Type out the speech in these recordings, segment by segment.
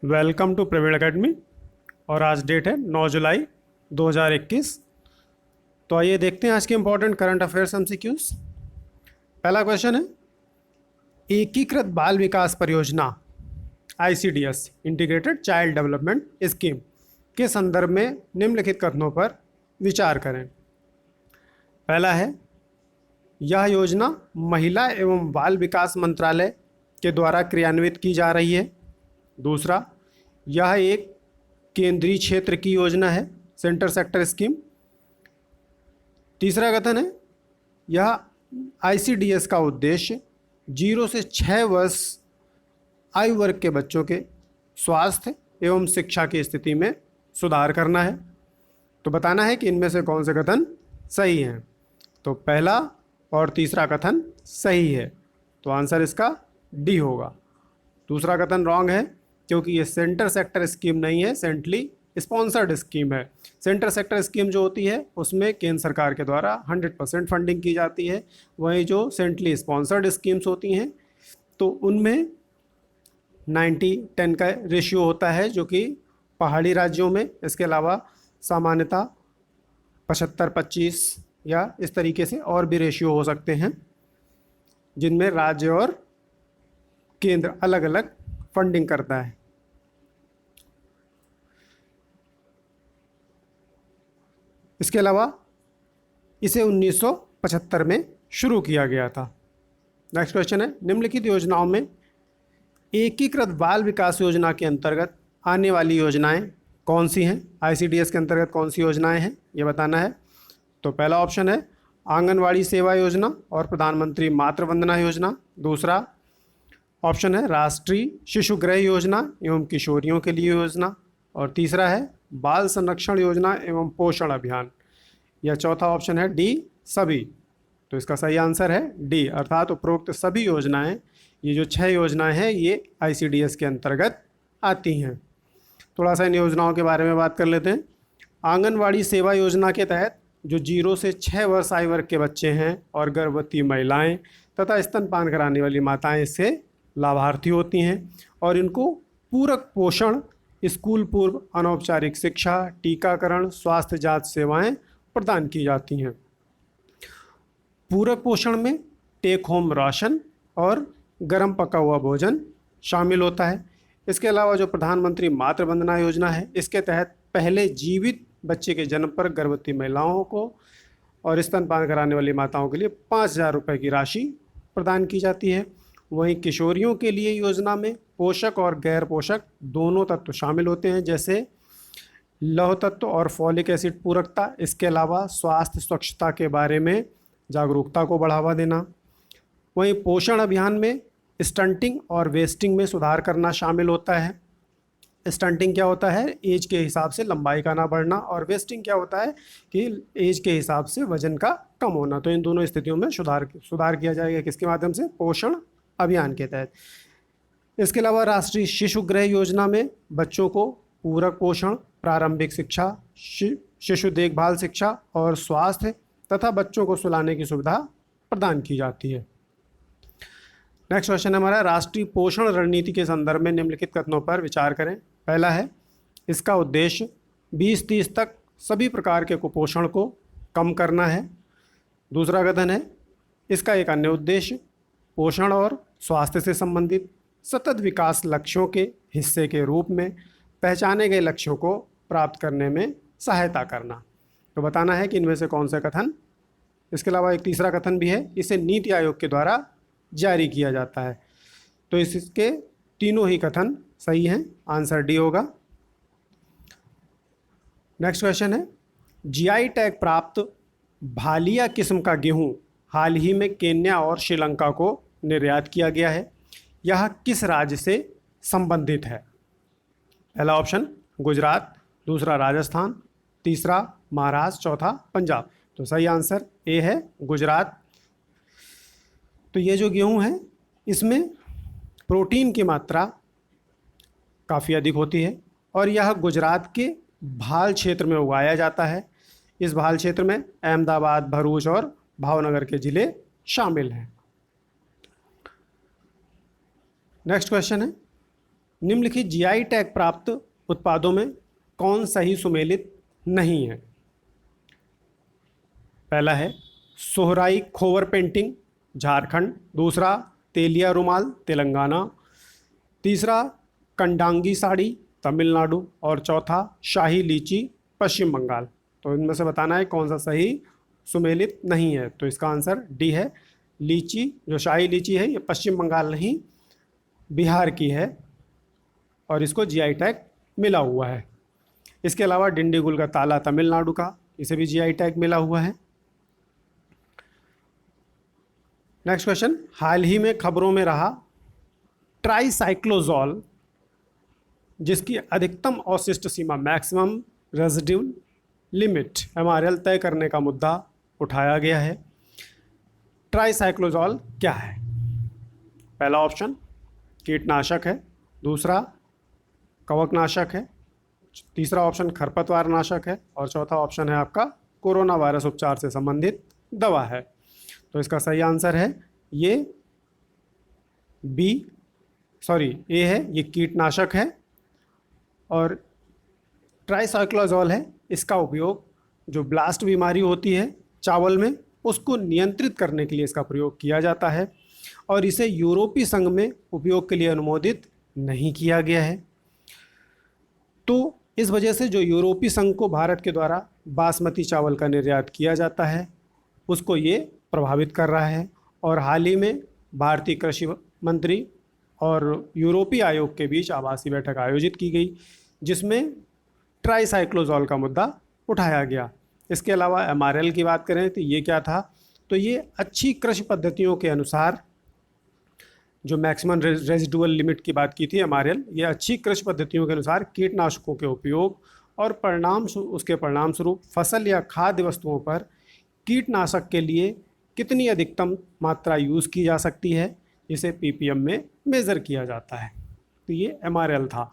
Welcome to Praveen academy. और आज date है 9 जुलाई 2021। तो आइए देखते हैं आज के इंपॉर्टेंट करंट अफेयर्स एमसीक्यूज। पहला क्वेश्चन है, एकीकृत बाल विकास परियोजना ICDS integrated child development scheme के संदर्भ में निम्नलिखित कथनों पर विचार करें। पहला है, यह योजना महिला एवं बाल विकास मंत्रालय के द्वारा क्रियान्वित की जा रही है। दूसरा, यह एक केंद्रीय क्षेत्र की योजना है, सेंटर सेक्टर स्कीम। तीसरा कथन है, यह आईसीडीएस का उद्देश्य 0 से 6 वर्ष आयु वर्ग के बच्चों के स्वास्थ्य एवं शिक्षा की स्थिति में सुधार करना है। तो बताना है कि इनमें से कौन से कथन सही हैं। तो पहला और तीसरा कथन सही है, तो आंसर इसका डी होगा। दूसरा कथन रॉन्ग है, क्योंकि ये सेंटर सेक्टर स्कीम नहीं है, सेंट्रली स्पॉन्सर्ड स्कीम है। सेंटर सेक्टर स्कीम जो होती है उसमें केंद्र सरकार के द्वारा 100% फंडिंग की जाती है। वहीं जो सेंट्रली स्पॉन्सर्ड स्कीम्स होती हैं तो उनमें 90-10 का रेशियो होता है, जो कि पहाड़ी राज्यों में, इसके अलावा सामान्यतः 75-25 या इस तरीके से और भी रेशियो हो सकते हैं, जिनमें राज्य और केंद्र अलग अलग फंडिंग करता है। इसके अलावा इसे 1975 में शुरू किया गया था। नेक्स्ट क्वेश्चन है, निम्नलिखित योजनाओं में एकीकृत बाल विकास योजना के अंतर्गत आने वाली योजनाएं कौन सी हैं? आईसीडीएस के अंतर्गत कौन सी योजनाएं हैं ये बताना है। तो पहला ऑप्शन है आंगनवाड़ी सेवा योजना और प्रधानमंत्री मातृ वंदना योजना। दूसरा ऑप्शन है राष्ट्रीय शिशु गृह योजना एवं किशोरियों के लिए योजना। और तीसरा है बाल संरक्षण योजना एवं पोषण अभियान। या चौथा ऑप्शन है डी, सभी। तो इसका सही आंसर है डी, अर्थात उपरोक्त सभी योजनाएं, ये जो 6 योजनाएं हैं ये आईसीडीएस के अंतर्गत आती हैं। थोड़ा सा इन योजनाओं के बारे में बात कर लेते हैं। आंगनवाड़ी सेवा योजना के तहत जो 0 से 6 वर्ष आयु वर्ग के बच्चे हैं और गर्भवती महिलाएं तथा स्तनपान कराने वाली माताएं इससे लाभार्थी होती हैं, और इनको पूरक पोषण, स्कूल पूर्व अनौपचारिक शिक्षा, टीकाकरण, स्वास्थ्य जांच सेवाएं प्रदान की जाती हैं। पूरक पोषण में टेक होम राशन और गर्म पका हुआ भोजन शामिल होता है। इसके अलावा जो प्रधानमंत्री मातृ वंदना योजना है, इसके तहत पहले जीवित बच्चे के जन्म पर गर्भवती महिलाओं को और स्तनपान कराने वाली माताओं के लिए 5,000 रुपये की राशि प्रदान की जाती है। वहीं किशोरियों के लिए योजना में पोषक और गैर पोषक दोनों तत्व शामिल होते हैं, जैसे लौह तत्व और फॉलिक एसिड पूरकता। इसके अलावा स्वास्थ्य स्वच्छता के बारे में जागरूकता को बढ़ावा देना। वहीं पोषण अभियान में स्टंटिंग और वेस्टिंग में सुधार करना शामिल होता है। स्टंटिंग क्या होता है? एज के हिसाब से लंबाई का ना बढ़ना, और वेस्टिंग क्या होता है कि एज के हिसाब से वजन का कम होना। तो इन दोनों स्थितियों में सुधार किया जाएगा किसके माध्यम से? पोषण अभियान के तहत। इसके अलावा राष्ट्रीय शिशु गृह योजना में बच्चों को पूरक पोषण, प्रारंभिक शिक्षा, शिशु देखभाल शिक्षा और स्वास्थ्य तथा बच्चों को सुलाने की सुविधा प्रदान की जाती है। नेक्स्ट क्वेश्चन हमारा, राष्ट्रीय पोषण रणनीति के संदर्भ में निम्नलिखित कथनों पर विचार करें। पहला है, इसका उद्देश्य 2030 तक सभी प्रकार के कुपोषण को कम करना है। दूसरा कथन है, इसका एक अन्य उद्देश्य पोषण और स्वास्थ्य से संबंधित सतत विकास लक्ष्यों के हिस्से के रूप में पहचाने गए लक्ष्यों को प्राप्त करने में सहायता करना। तो बताना है कि इनमें से कौन सा कथन। इसके अलावा एक तीसरा कथन भी है, इसे नीति आयोग के द्वारा जारी किया जाता है। तो इसके तीनों ही कथन सही हैं, आंसर डी होगा। नेक्स्ट क्वेश्चन है, जीआई टैग प्राप्त भालिया किस्म का गेहूं हाल ही में केन्या और श्रीलंका को निर्यात किया गया है। यह किस राज्य से संबंधित है? पहला ऑप्शन गुजरात, दूसरा राजस्थान, तीसरा महाराष्ट्र, चौथा पंजाब। तो सही आंसर ए है, गुजरात। तो ये जो गेहूं है इसमें प्रोटीन की मात्रा काफ़ी अधिक होती है, और यह गुजरात के भाल क्षेत्र में उगाया जाता है। इस भाल क्षेत्र में अहमदाबाद, भरूच और भावनगर के ज़िले शामिल हैं। नेक्स्ट क्वेश्चन है, निम्नलिखित जीआई टैग प्राप्त उत्पादों में कौन सही सुमेलित नहीं है? पहला है सोहराई खोवर पेंटिंग, झारखंड। दूसरा तेलिया रुमाल, तेलंगाना। तीसरा कंडांगी साड़ी, तमिलनाडु। और चौथा शाही लीची, पश्चिम बंगाल। तो इनमें से बताना है कौन सा सही सुमेलित नहीं है। तो इसका आंसर डी है। लीची, जो शाही लीची है, ये पश्चिम बंगाल नहीं बिहार की है और इसको जीआई टैग मिला हुआ है। इसके अलावा डिंडीगुल का ताला तमिलनाडु का, इसे भी जीआई टैग मिला हुआ है। नेक्स्ट क्वेश्चन, हाल ही में खबरों में रहा ट्राईसाइक्लोजॉल जिसकी अधिकतम अवशिष्ट सीमा मैक्सिमम रेजिड्यूल लिमिट एमआरएल तय करने का मुद्दा उठाया गया है। ट्राईसाइक्लोजॉल क्या है? पहला ऑप्शन कीटनाशक है। दूसरा कवकनाशक है। तीसरा ऑप्शन खरपतवार नाशक है। और चौथा ऑप्शन है आपका कोरोना वायरस उपचार से संबंधित दवा है। तो इसका सही आंसर है ये ए है, ये कीटनाशक है। और ट्राईसाइक्लोजॉल है, इसका उपयोग जो ब्लास्ट बीमारी होती है चावल में, उसको नियंत्रित करने के लिए इसका प्रयोग किया जाता है और इसे यूरोपीय संघ में उपयोग के लिए अनुमोदित नहीं किया गया है। तो इस वजह से जो यूरोपीय संघ को भारत के द्वारा बासमती चावल का निर्यात किया जाता है उसको ये प्रभावित कर रहा है। और हाल ही में भारतीय कृषि मंत्री और यूरोपीय आयोग के बीच आभासी बैठक आयोजित की गई जिसमें ट्राईसाइक्लोजॉल का मुद्दा उठाया गया। इसके अलावा एमआरएल की बात करें तो ये क्या था? तो ये अच्छी कृषि पद्धतियों के अनुसार जो मैक्सिमम रेजिडुअल लिमिट की बात की थी एमआरएल, ये अच्छी कृषि पद्धतियों के अनुसार कीटनाशकों के उपयोग और उसके परिणाम स्वरूप फसल या खाद्य वस्तुओं पर कीटनाशक के लिए कितनी अधिकतम मात्रा यूज़ की जा सकती है, इसे पीपीएम में मेज़र किया जाता है। तो ये एमआरएल था।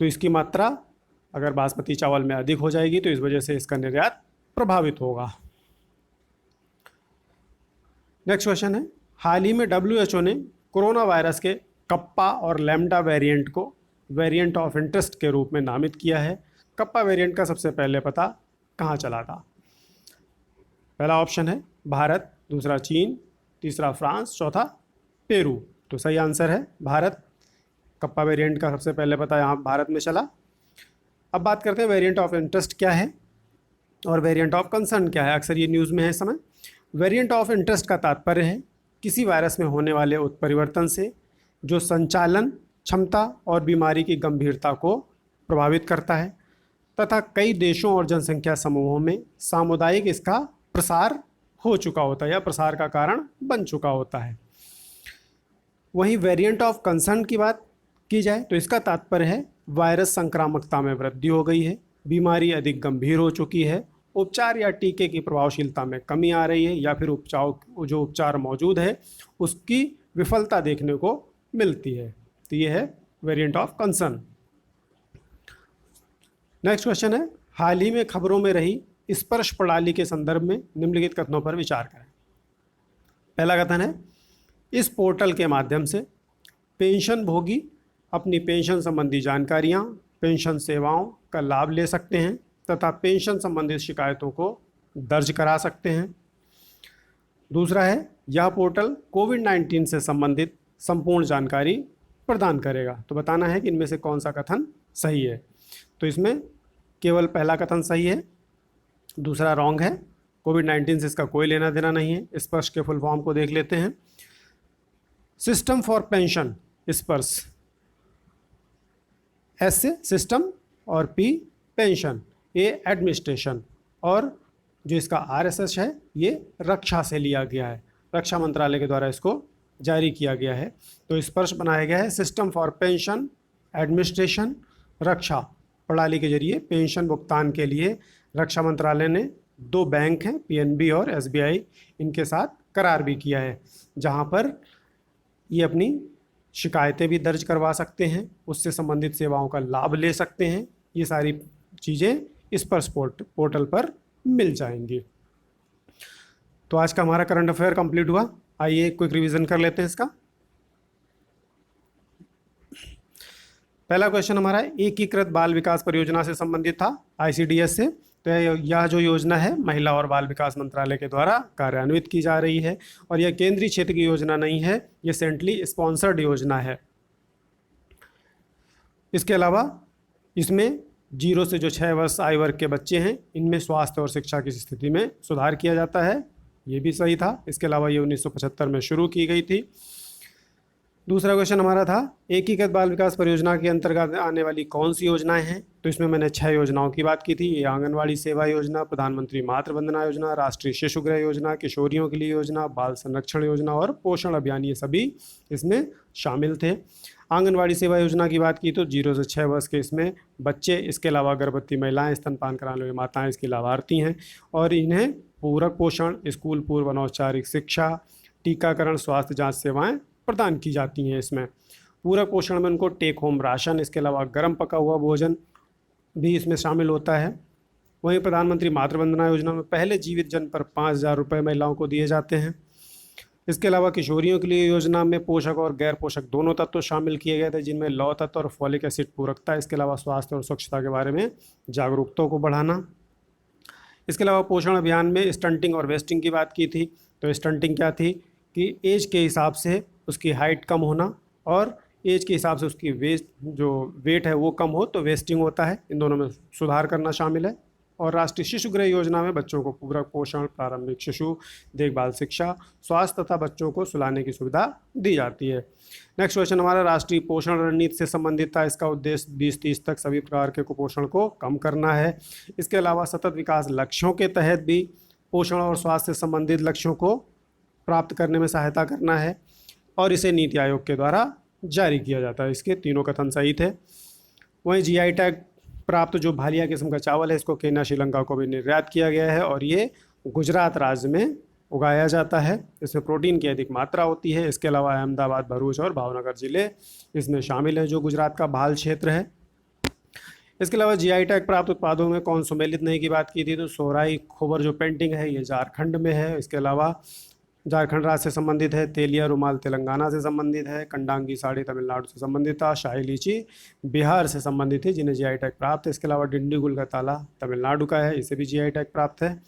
तो इसकी मात्रा अगर बासमती चावल में अधिक हो जाएगी तो इस वजह से इसका निर्यात प्रभावित होगा। नेक्स्ट क्वेश्चन है, हाल ही में WHO ने कोरोना वायरस के कप्पा और लैम्डा वेरिएंट को वेरिएंट ऑफ इंटरेस्ट के रूप में नामित किया है। कप्पा वेरिएंट का सबसे पहले पता कहाँ चला था? पहला ऑप्शन है भारत, दूसरा चीन, तीसरा फ्रांस, चौथा पेरू। तो सही आंसर है भारत। कप्पा वेरिएंट का सबसे पहले पता यहाँ भारत में चला। अब बात करते हैं वेरिएंट ऑफ इंटरेस्ट क्या है और वेरिएंट ऑफ कंसर्न क्या है। अक्सर ये न्यूज़ में है इस समय। वेरिएंट ऑफ इंटरेस्ट का तात्पर्य है किसी वायरस में होने वाले उत्परिवर्तन से जो संचालन क्षमता और बीमारी की गंभीरता को प्रभावित करता है तथा कई देशों और जनसंख्या समूहों में सामुदायिक इसका प्रसार हो चुका होता है या प्रसार का कारण बन चुका होता है। वहीं वेरिएंट ऑफ कंसर्न की बात की जाए तो इसका तात्पर्य है वायरस संक्रामकता में वृद्धि हो गई है, बीमारी अधिक गंभीर हो चुकी है, उपचार या टीके की प्रभावशीलता में कमी आ रही है या फिर उपचार मौजूद है उसकी विफलता देखने को मिलती है। तो ये है variant of concern. Next question है, हाल ही में खबरों में रही स्पर्श प्रणाली के संदर्भ में निम्नलिखित कथनों पर विचार करें। पहला कथन है, इस पोर्टल के माध्यम से पेंशन भोगी अपनी पेंशन संबंधी जानकारियां, पेंशन सेवाओं का लाभ ले सकते हैं तथा पेंशन संबंधित शिकायतों को दर्ज करा सकते हैं। दूसरा है, यह पोर्टल कोविड-19 से संबंधित संपूर्ण जानकारी प्रदान करेगा। तो बताना है कि इनमें से कौन सा कथन सही है। तो इसमें केवल पहला कथन सही है, दूसरा रॉन्ग है। कोविड-19 से इसका कोई लेना देना नहीं है। स्पर्श के फुल फॉर्म को देख लेते हैं। सिस्टम फॉर पेंशन, स्पर्श, एस से सिस्टम और पी पेंशन, ए एडमिनिस्ट्रेशन, और जो इसका आरएसएस है ये रक्षा से लिया गया है, रक्षा मंत्रालय के द्वारा इसको जारी किया गया है। तो स्पर्श बनाया गया है सिस्टम फॉर पेंशन एडमिनिस्ट्रेशन, रक्षा प्रणाली के जरिए पेंशन भुगतान के लिए रक्षा मंत्रालय ने 2 बैंक हैं पीएनबी और एसबीआई, इनके साथ करार भी किया है जहां पर ये अपनी शिकायतें भी दर्ज करवा सकते हैं, उससे संबंधित सेवाओं का लाभ ले सकते हैं। ये सारी चीज़ें स्पर्श पोर्टल पर मिल जाएंगी। तो आज का हमारा करंट अफेयर कंप्लीट हुआ। आइए क्विक रिवीजन कर लेते हैं इसका। पहला क्वेश्चन हमारा एकीकृत बाल विकास परियोजना से संबंधित था, ICDS से। तो यह जो योजना है महिला और बाल विकास मंत्रालय के द्वारा कार्यान्वित की जा रही है और यह केंद्रीय क्षेत्र की योजना नहीं है, यह सेंट्रली स्पॉन्सर्ड योजना है। इसके अलावा इसमें 0 से जो 6 वर्ष आयु वर्ग के बच्चे हैं, इनमें स्वास्थ्य और शिक्षा की स्थिति में सुधार किया जाता है, ये भी सही था। इसके अलावा ये 1975 में शुरू की गई थी। दूसरा क्वेश्चन हमारा था एकीकृत बाल विकास परियोजना के अंतर्गत आने वाली कौन सी योजनाएं हैं। तो इसमें मैंने 6 योजनाओं की बात की थी। ये आंगनवाड़ी सेवा योजना, प्रधानमंत्री मातृ वंदना योजना, राष्ट्रीय शिशु गृह योजना, किशोरियों के लिए योजना, बाल संरक्षण योजना और पोषण अभियान, ये सभी इसमें शामिल थे। आंगनवाड़ी सेवा योजना की बात की तो 0 से 6 वर्ष के इसमें बच्चे, इसके अलावा गर्भवती महिलाएं, स्तनपान कराने वाली माताएं इसकी लाभार्थी हैं और इन्हें पूरक पोषण, स्कूल पूर्व अनौपचारिक शिक्षा, टीकाकरण, स्वास्थ्य जांच सेवाएं प्रदान की जाती हैं। इसमें पूरक पोषण में उनको टेक होम राशन, इसके अलावा गर्म पका हुआ भोजन भी इसमें शामिल होता है। वहीं प्रधानमंत्री मातृ वंदना योजना में पहले जीवित जन्म पर 5,000 रुपये महिलाओं को दिए जाते हैं। इसके अलावा किशोरियों के लिए योजना में पोषक और गैर पोषक दोनों तत्व शामिल किए गए थे, जिनमें लौह तत्व और फॉलिक एसिड पूरकता, इसके अलावा स्वास्थ्य और स्वच्छता के बारे में जागरूकता को बढ़ाना। इसके अलावा पोषण अभियान में स्टंटिंग और वेस्टिंग की बात की थी। तो स्टंटिंग क्या थी कि एज के हिसाब से उसकी हाइट कम होना और एज के हिसाब से उसकी वेट है वो कम हो, तो वेस्टिंग होता है। इन दोनों में सुधार करना शामिल है। और राष्ट्रीय शिशु गृह योजना में बच्चों को पूरक पोषण, प्रारंभिक शिशु देखभाल शिक्षा, स्वास्थ्य तथा बच्चों को सुलाने की सुविधा दी जाती है। नेक्स्ट क्वेश्चन हमारा राष्ट्रीय पोषण रणनीति से संबंधित था। इसका उद्देश्य 2030 तक सभी प्रकार के कुपोषण को कम करना है। इसके अलावा सतत विकास लक्ष्यों के तहत भी पोषण और स्वास्थ्य से संबंधित लक्ष्यों को प्राप्त करने में सहायता करना है और इसे नीति आयोग के द्वारा जारी किया जाता है। इसके तीनों कथन सही थे। वहीं GI टैग प्राप्त जो भालिया किस्म का चावल है, इसको केन्या, श्रीलंका को भी निर्यात किया गया है और ये गुजरात राज्य में उगाया जाता है। इसमें प्रोटीन की अधिक मात्रा होती है। इसके अलावा अहमदाबाद, भरूच और भावनगर जिले इसमें शामिल हैं, जो गुजरात का भाल क्षेत्र है। इसके अलावा GI टैग प्राप्त उत्पादों में कौन सुमेलित नहीं की बात की थी, तो सोहराई खोबर जो पेंटिंग है ये झारखंड में है। इसके अलावा झारखंड राज्य से संबंधित है। तेलिया रुमाल तेलंगाना से संबंधित है। कंडांगी साड़ी तमिलनाडु से संबंधित था। शाही लीची बिहार से संबंधित है, जिन्हें GI टैग प्राप्त है। इसके अलावा डिंडीगुल का ताला तमिलनाडु का है, इसे भी GI टैग प्राप्त है।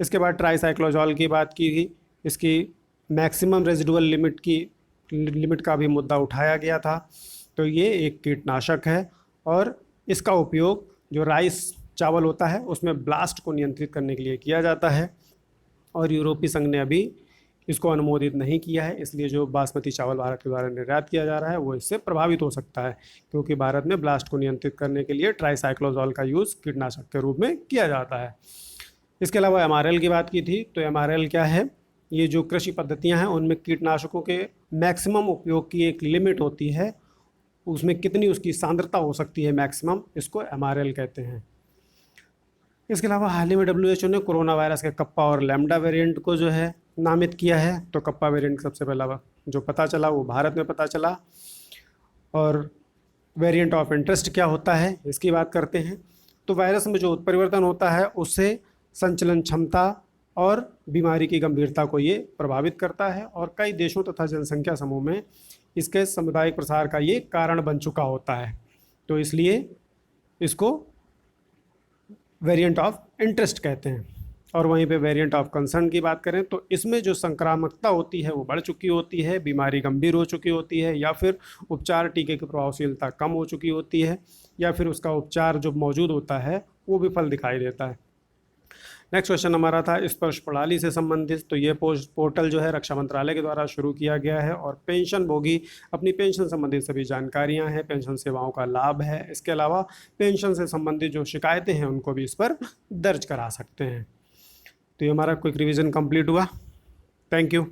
इसके बाद ट्राईसाइक्लोजॉल की बात की थी। इसकी मैक्सिमम रेजिडुअल लिमिट का भी मुद्दा उठाया गया था। तो ये एक कीटनाशक है और इसका उपयोग जो राइस चावल होता है उसमें ब्लास्ट को नियंत्रित करने के लिए किया जाता है और यूरोपीय संघ ने अभी इसको अनुमोदित नहीं किया है। इसलिए जो बासमती चावल भारत के द्वारा निर्यात किया जा रहा है वो इससे प्रभावित हो सकता है, क्योंकि भारत में ब्लास्ट को नियंत्रित करने के लिए ट्राईसाइक्लोजॉल का यूज़ कीटनाशक के रूप में किया जाता है। इसके अलावा MRL की बात की थी। तो MRL क्या है, ये जो कृषि पद्धतियाँ हैं उनमें कीटनाशकों के मैक्सिमम उपयोग की एक लिमिट होती है, उसमें कितनी उसकी सांद्रता हो सकती है मैक्सिमम, इसको MRL कहते हैं। इसके अलावा हाल ही में WHO ने कोरोना वायरस के कप्पा और लैम्डा वेरिएंट को जो है नामित किया है। तो कप्पा वेरिएंट सबसे पहला जो पता चला वो भारत में पता चला। और वेरिएंट ऑफ इंटरेस्ट क्या होता है इसकी बात करते हैं। तो वायरस में जो उत्परिवर्तन होता है उससे संचलन क्षमता और बीमारी की गंभीरता को ये प्रभावित करता है और कई देशों तथा जनसंख्या समूह में इसके सामुदायिक प्रसार का ये कारण बन चुका होता है। तो इसलिए इसको वेरिएंट ऑफ इंटरेस्ट कहते हैं। और वहीं पे वेरिएंट ऑफ कंसर्न की बात करें तो इसमें जो संक्रामकता होती है वो बढ़ चुकी होती है, बीमारी गंभीर हो चुकी होती है, या फिर उपचार टीके की प्रभावशीलता कम हो चुकी होती है, या फिर उसका उपचार जो मौजूद होता है वो विफल दिखाई देता है। नेक्स्ट क्वेश्चन हमारा था स्पर्श प्रणाली से संबंधित। तो ये पोर्टल जो है रक्षा मंत्रालय के द्वारा शुरू किया गया है और पेंशन भोगी अपनी पेंशन संबंधित सभी जानकारियां हैं, पेंशन सेवाओं का लाभ है। इसके अलावा पेंशन से संबंधित जो शिकायतें हैं उनको भी इस पर दर्ज करा सकते हैं। तो ये हमारा क्विक रिवीजन कंप्लीट हुआ। Thank you.